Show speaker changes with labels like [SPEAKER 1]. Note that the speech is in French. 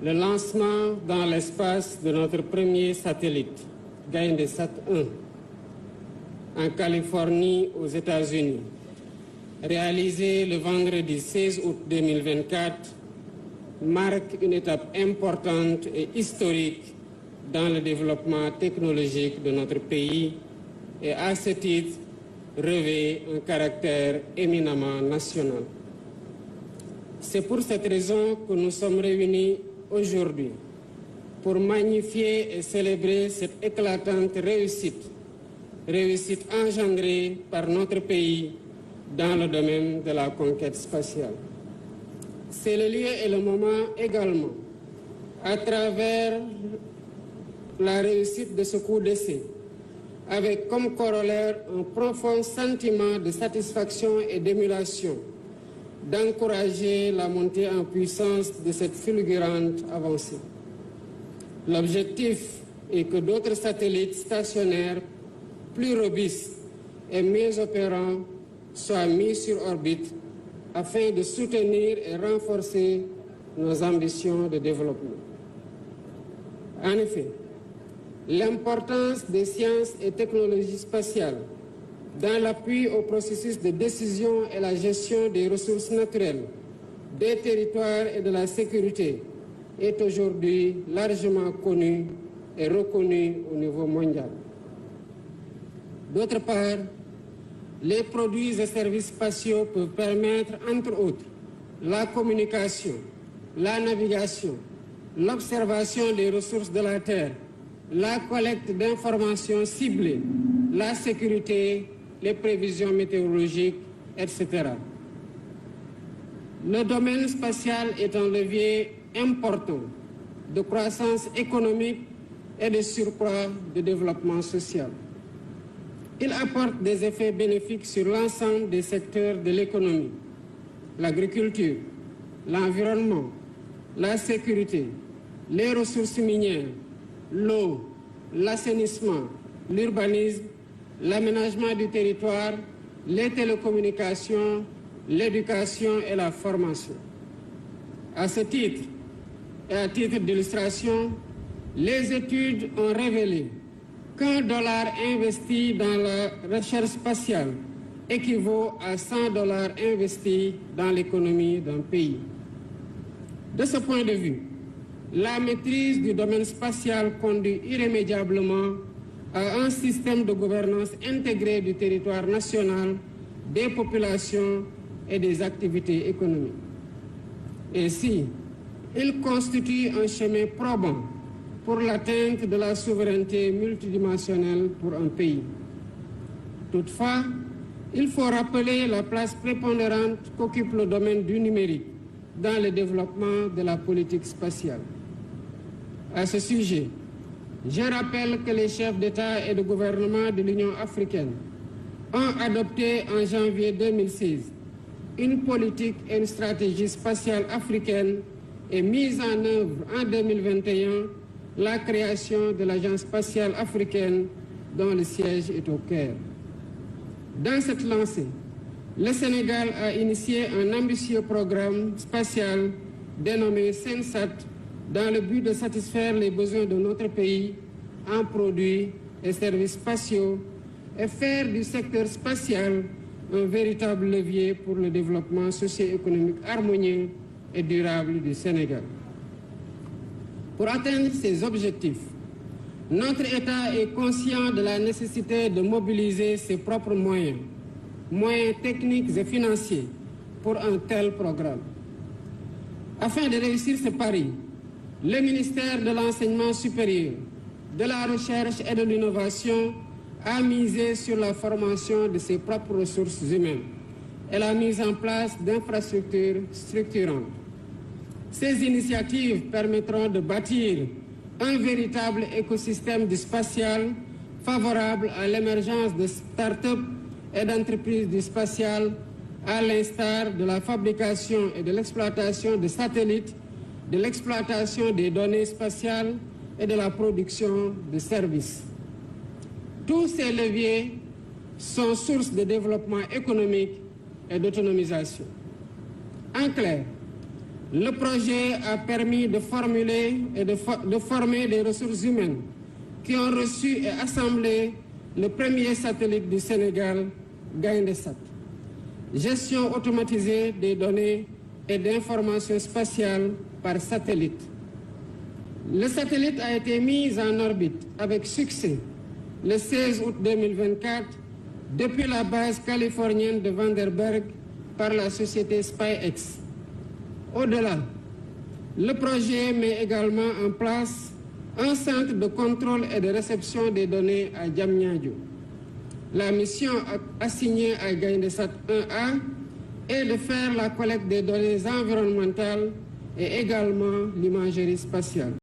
[SPEAKER 1] le lancement dans l'espace de notre premier satellite, Gaindesat 1, en Californie, aux États-Unis, réalisé le vendredi 16 août 2024, marque une étape importante et historique dans le développement technologique de notre pays et à ce titre revêt un caractère éminemment national. C'est pour cette raison que nous sommes réunis aujourd'hui pour magnifier et célébrer cette éclatante réussite engendrée par notre pays dans le domaine de la conquête spatiale. C'est le lieu et le moment également, à travers la réussite de ce coup d'essai, avec comme corollaire un profond sentiment de satisfaction et d'émulation, d'encourager la montée en puissance de cette fulgurante avancée. L'objectif est que d'autres satellites stationnaires plus robustes et mieux opérants soient mis sur orbite afin de soutenir et renforcer nos ambitions de développement. En effet, l'importance des sciences et technologies spatiales dans l'appui au processus de décision et la gestion des ressources naturelles, des territoires et de la sécurité est aujourd'hui largement connue et reconnue au niveau mondial. D'autre part, les produits et services spatiaux peuvent permettre, entre autres, la communication, la navigation, l'observation des ressources de la Terre, la collecte d'informations ciblées, la sécurité, les prévisions météorologiques, etc. Le domaine spatial est un levier important de croissance économique et de surcroît de développement social. Il apporte des effets bénéfiques sur l'ensemble des secteurs de l'économie, l'agriculture, l'environnement, la sécurité, les ressources minières, l'eau, l'assainissement, l'urbanisme, l'aménagement du territoire, les télécommunications, l'éducation et la formation. À ce titre, et à titre d'illustration, les études ont révélé qu'$1 investi dans la recherche spatiale équivaut à $100 investis dans l'économie d'un pays. De ce point de vue, la maîtrise du domaine spatial conduit irrémédiablement à un système de gouvernance intégré du territoire national, des populations et des activités économiques. Ainsi, il constitue un chemin probant pour l'atteinte de la souveraineté multidimensionnelle pour un pays. Toutefois, il faut rappeler la place prépondérante qu'occupe le domaine du numérique dans le développement de la politique spatiale. À ce sujet, je rappelle que les chefs d'État et de gouvernement de l'Union africaine ont adopté en janvier 2016 une politique et une stratégie spatiale africaine et mise en œuvre en 2021 la création de l'Agence spatiale africaine dont le siège est au Caire. Dans cette lancée, le Sénégal a initié un ambitieux programme spatial dénommé SENSAT dans le but de satisfaire les besoins de notre pays en produits et services spatiaux et faire du secteur spatial un véritable levier pour le développement socio-économique harmonieux et durable du Sénégal. Pour atteindre ces objectifs, notre État est conscient de la nécessité de mobiliser ses propres moyens techniques et financiers pour un tel programme. Afin de réussir ce pari, le ministère de l'Enseignement supérieur, de la Recherche et de l'Innovation a misé sur la formation de ses propres ressources humaines et la mise en place d'infrastructures structurantes. Ces initiatives permettront de bâtir un véritable écosystème du spatial favorable à l'émergence de start-up et d'entreprises du spatial, à l'instar de la fabrication et de l'exploitation de satellites, de l'exploitation des données spatiales et de la production de services. Tous ces leviers sont sources de développement économique et d'autonomisation. En clair, Le projet a permis de formuler et de former des ressources humaines qui ont reçu et assemblé le premier satellite du Sénégal, Gaïndé-Sat. Gestion automatisée des données et d'informations spatiales par satellite. Le satellite a été mis en orbite avec succès le 16 août 2024 depuis la base californienne de Vandenberg par la société SpaceX. Au-delà, le projet met également en place un centre de contrôle et de réception des données à Diamniadio. La mission assignée à Gaïndé-Sat 1A est de faire la collecte des données environnementales et également l'imagerie spatiale.